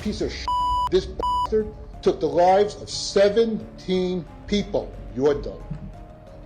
piece of shit, this bastard took the lives of 17 people. You're done.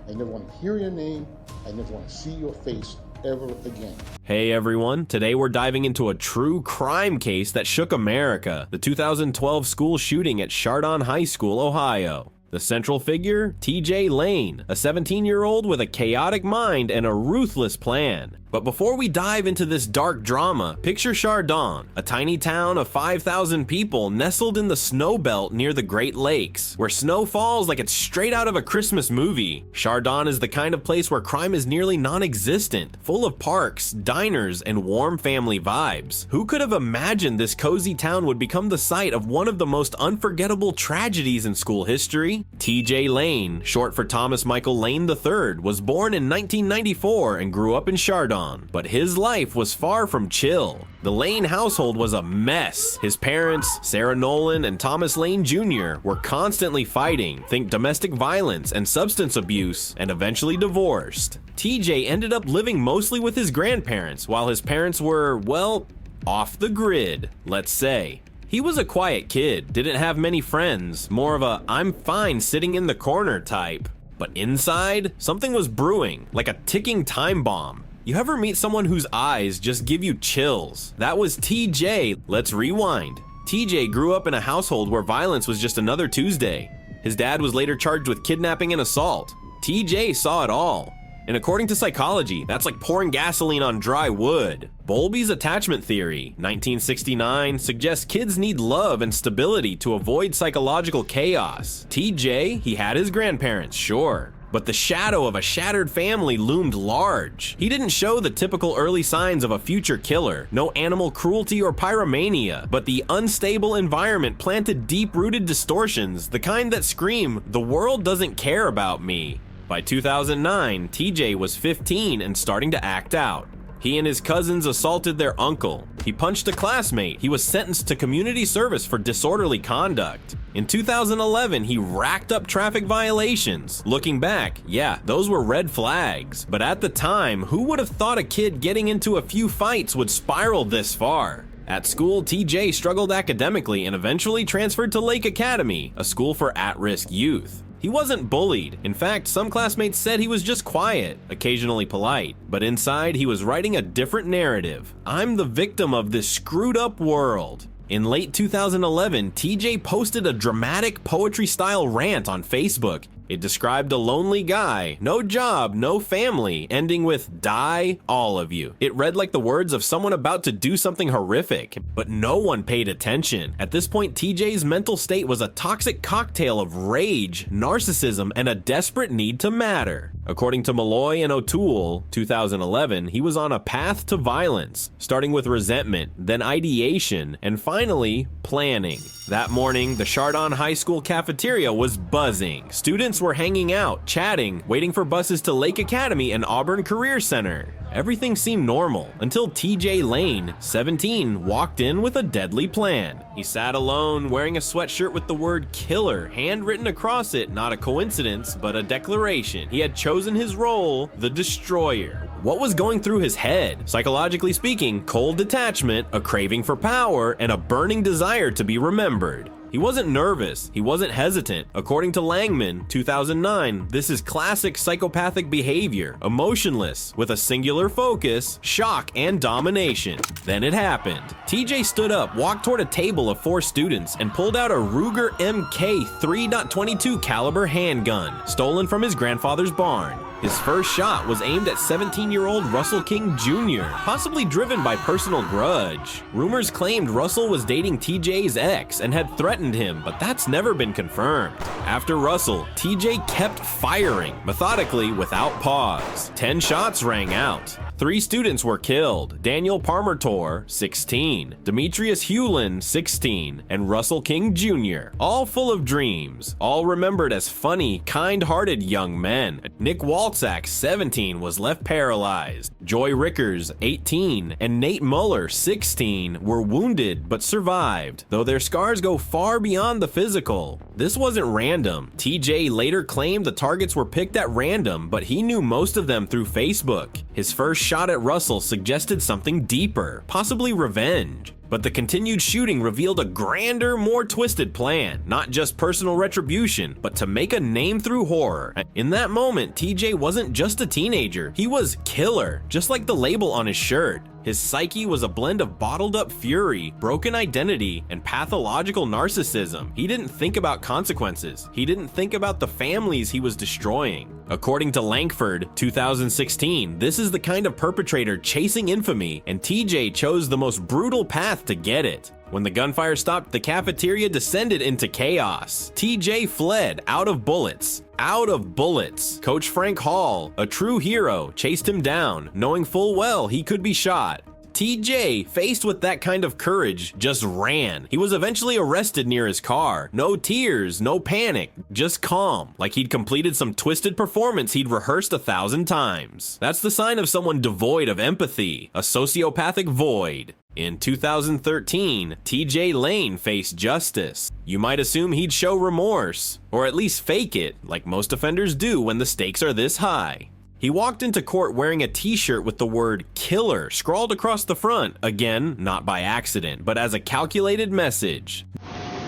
I never want to hear your name. I never want to see your face ever again. Hey everyone, today we're diving into a true crime case that shook America, the 2012 school shooting at Chardon High School, Ohio. The central figure, TJ Lane, a 17-year-old with a chaotic mind and a ruthless plan. But before we dive into this dark drama, picture Chardon, a tiny town of 5,000 people nestled in the snow belt near the Great Lakes, where snow falls like it's straight out of a Christmas movie. Chardon is the kind of place where crime is nearly non-existent, full of parks, diners, and warm family vibes. Who could have imagined this cozy town would become the site of one of the most unforgettable tragedies in school history? TJ Lane, short for Thomas Michael Lane III, was born in 1994 and grew up in Chardon. But his life was far from chill. The Lane household was a mess. His parents, Sarah Nolan and Thomas Lane Jr., were constantly fighting, think domestic violence and substance abuse, and eventually divorced. TJ ended up living mostly with his grandparents, while his parents were, well, off the grid, let's say. He was a quiet kid, didn't have many friends, more of a I'm fine sitting in the corner type. But inside, something was brewing, like a ticking time bomb. You ever meet someone whose eyes just give you chills? That was TJ. Let's rewind. TJ grew up in a household where violence was just another Tuesday. His dad was later charged with kidnapping and assault. TJ saw it all. And according to psychology, that's like pouring gasoline on dry wood. Bowlby's attachment theory, 1969, suggests kids need love and stability to avoid psychological chaos. TJ, he had his grandparents, sure. But the shadow of a shattered family loomed large. He didn't show the typical early signs of a future killer, no animal cruelty or pyromania, but the unstable environment planted deep-rooted distortions, the kind that scream, "The world doesn't care about me." By 2009, TJ was 15 and starting to act out. He and his cousins assaulted their uncle. He punched a classmate. He was sentenced to community service for disorderly conduct. In 2011, he racked up traffic violations. Looking back, yeah, those were red flags. But at the time, who would have thought a kid getting into a few fights would spiral this far? At school, TJ struggled academically and eventually transferred to Lake Academy, a school for at-risk youth. He wasn't bullied. In fact, some classmates said he was just quiet, occasionally polite. But inside, he was writing a different narrative. I'm the victim of this screwed up world. In late 2011, TJ posted a dramatic poetry-style rant on Facebook. It described a lonely guy, no job, no family, ending with, "Die, all of you." It read like the words of someone about to do something horrific, but no one paid attention. At this point, TJ's mental state was a toxic cocktail of rage, narcissism, and a desperate need to matter. According to Malloy and O'Toole, 2011, he was on a path to violence, starting with resentment, then ideation, and finally, planning. That morning, the Chardon High School cafeteria was buzzing. Students were hanging out, chatting, waiting for buses to Lake Academy and Auburn Career Center. Everything seemed normal until TJ Lane, 17, walked in with a deadly plan. He sat alone, wearing a sweatshirt with the word killer handwritten across it, not a coincidence, but a declaration. He had chosen his role, the destroyer. What was going through his head? Psychologically speaking, cold detachment, a craving for power, and a burning desire to be remembered. He wasn't nervous, he wasn't hesitant. According to Langman, 2009, this is classic psychopathic behavior, emotionless, with a singular focus, shock, and domination. Then it happened. TJ stood up, walked toward a table of 4 students, and pulled out a Ruger MK 3.22 caliber handgun, stolen from his grandfather's barn. His first shot was aimed at 17-year-old Russell King Jr., possibly driven by personal grudge. Rumors claimed Russell was dating TJ's ex and had threatened him, but that's never been confirmed. After Russell, TJ kept firing, methodically without pause. 10 shots rang out. 3 students were killed: Daniel Parmertor, 16, Demetrius Hewlin, 16, and Russell King Jr., all full of dreams, all remembered as funny, kind-hearted young men. Nick Walczak, 17, was left paralyzed. Joy Rickers, 18, and Nate Muller, 16, were wounded but survived, though their scars go far beyond the physical. This wasn't random. TJ later claimed the targets were picked at random, but he knew most of them through Facebook. His first shot at Russell suggested something deeper, possibly revenge. But the continued shooting revealed a grander, more twisted plan, not just personal retribution, but to make a name through horror. In that moment, TJ wasn't just a teenager, he was killer, just like the label on his shirt. His psyche was a blend of bottled up fury, broken identity, and pathological narcissism. He didn't think about consequences. He didn't think about the families he was destroying. According to Langford, 2016, this is the kind of perpetrator chasing infamy, and TJ chose the most brutal path to get it. When the gunfire stopped, the cafeteria descended into chaos. TJ fled out of bullets. Out of bullets. Coach Frank Hall, a true hero, chased him down, knowing full well he could be shot. TJ, faced with that kind of courage, just ran. He was eventually arrested near his car. No tears, no panic, just calm, like he'd completed some twisted performance he'd rehearsed 1,000 times. That's the sign of someone devoid of empathy, a sociopathic void. In 2013, TJ Lane faced justice. You might assume he'd show remorse, or at least fake it, like most offenders do when the stakes are this high. He walked into court wearing a t-shirt with the word killer scrawled across the front, again, not by accident, but as a calculated message.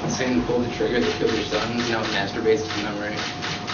Saying to pull the trigger to kill your son, you know, masturbates to memory.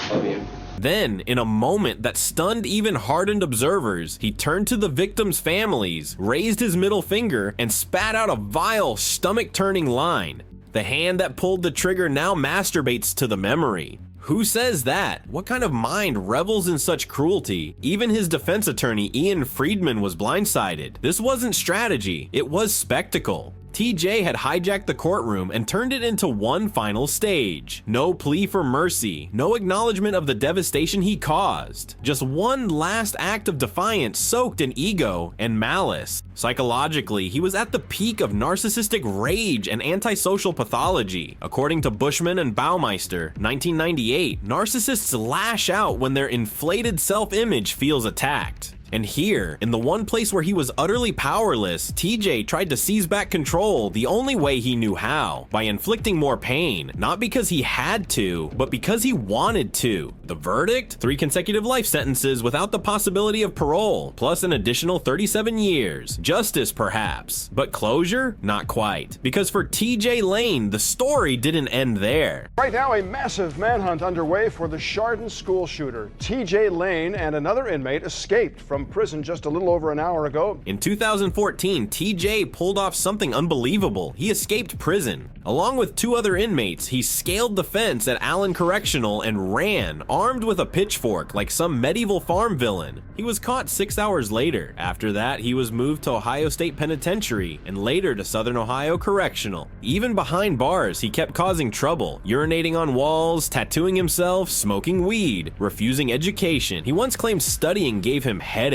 Love you. Then, in a moment that stunned even hardened observers, he turned to the victims' families, raised his middle finger, and spat out a vile, stomach-turning line. The hand that pulled the trigger now masturbates to the memory. Who says that? What kind of mind revels in such cruelty? Even his defense attorney, Ian Friedman, was blindsided. This wasn't strategy, it was spectacle. TJ had hijacked the courtroom and turned it into one final stage. No plea for mercy, no acknowledgement of the devastation he caused. Just one last act of defiance soaked in ego and malice. Psychologically, he was at the peak of narcissistic rage and antisocial pathology. According to Bushman and Baumeister, 1998, narcissists lash out when their inflated self-image feels attacked. And here, in the one place where he was utterly powerless, TJ tried to seize back control the only way he knew how, by inflicting more pain, not because he had to, but because he wanted to. The verdict? 3 consecutive life sentences without the possibility of parole, plus an additional 37 years. Justice, perhaps. But closure? Not quite. Because for TJ Lane, the story didn't end there. Right now, a massive manhunt underway for the Chardon school shooter. TJ Lane and another inmate escaped from prison just a little over an hour ago. In 2014, TJ pulled off something unbelievable. He escaped prison. Along with 2 other inmates, he scaled the fence at Allen Correctional and ran, armed with a pitchfork like some medieval farm villain. He was caught 6 hours later. After that, he was moved to Ohio State Penitentiary and later to Southern Ohio Correctional. Even behind bars, he kept causing trouble, urinating on walls, tattooing himself, smoking weed, refusing education. He once claimed studying gave him headaches.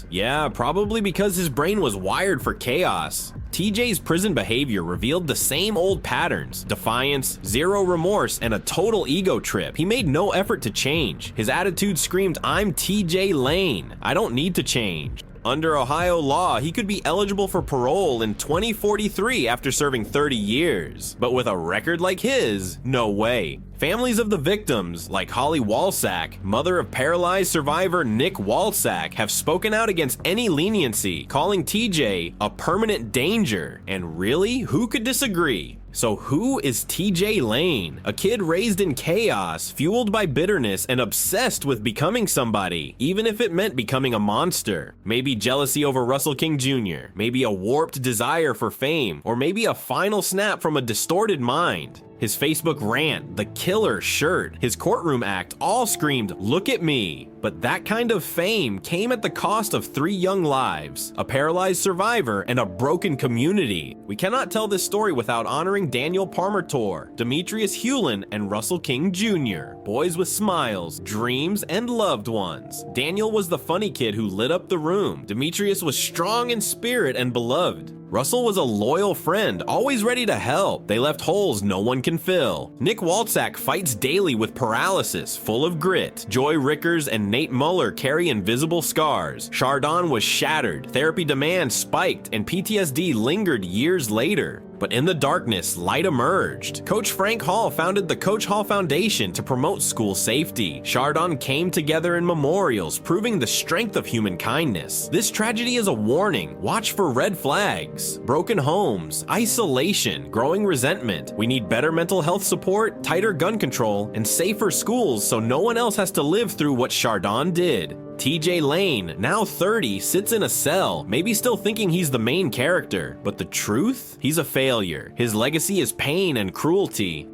Yeah, probably because his brain was wired for chaos. TJ's prison behavior revealed the same old patterns: defiance, zero remorse, and a total ego trip. He made no effort to change. His attitude screamed, "I'm TJ Lane. I don't need to change." Under Ohio law, he could be eligible for parole in 2043 after serving 30 years. But with a record like his, no way. Families of the victims, like Holly Walsack, mother of paralyzed survivor Nick Walsack, have spoken out against any leniency, calling TJ a permanent danger. And really, who could disagree? So who is TJ Lane? A kid raised in chaos, fueled by bitterness, and obsessed with becoming somebody, even if it meant becoming a monster. Maybe jealousy over Russell King Jr., maybe a warped desire for fame, or maybe a final snap from a distorted mind. His Facebook rant, the killer shirt, his courtroom act all screamed, "Look at me." But that kind of fame came at the cost of 3 young lives, a paralyzed survivor, and a broken community. We cannot tell this story without honoring Daniel Parmertor, Demetrius Hewlin, and Russell King Jr., boys with smiles, dreams, and loved ones. Daniel was the funny kid who lit up the room. Demetrius was strong in spirit and beloved. Russell was a loyal friend, always ready to help. They left holes no one can fill. Nick Walsack fights daily with paralysis, full of grit. Joy Rickers and Nate Muller carry invisible scars. Chardon was shattered, therapy demand spiked, and PTSD lingered years later. But in the darkness, light emerged. Coach Frank Hall founded the Coach Hall Foundation to promote school safety. Chardon came together in memorials, proving the strength of human kindness. This tragedy is a warning. Watch for red flags, broken homes, isolation, growing resentment. We need better mental health support, tighter gun control, and safer schools so no one else has to live through what Chardon did. TJ Lane, now 30, sits in a cell, maybe still thinking he's the main character. But the truth? He's a failure. His legacy is pain and cruelty.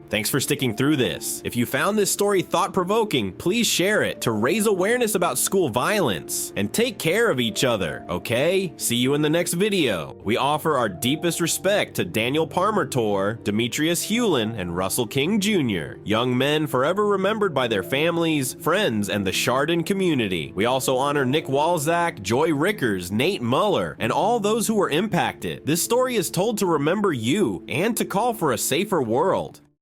Thanks for sticking through this. If you found this story thought-provoking, please share it to raise awareness about school violence. And take care of each other, okay? See you in the next video. We offer our deepest respect to Daniel Parmertor, Demetrius Hewlin, and Russell King Jr., young men forever remembered by their families, friends, and the Chardon community. We also honor Nick Walzak, Joy Rickers, Nate Muller, and all those who were impacted. This story is told to remember you and to call for a safer world.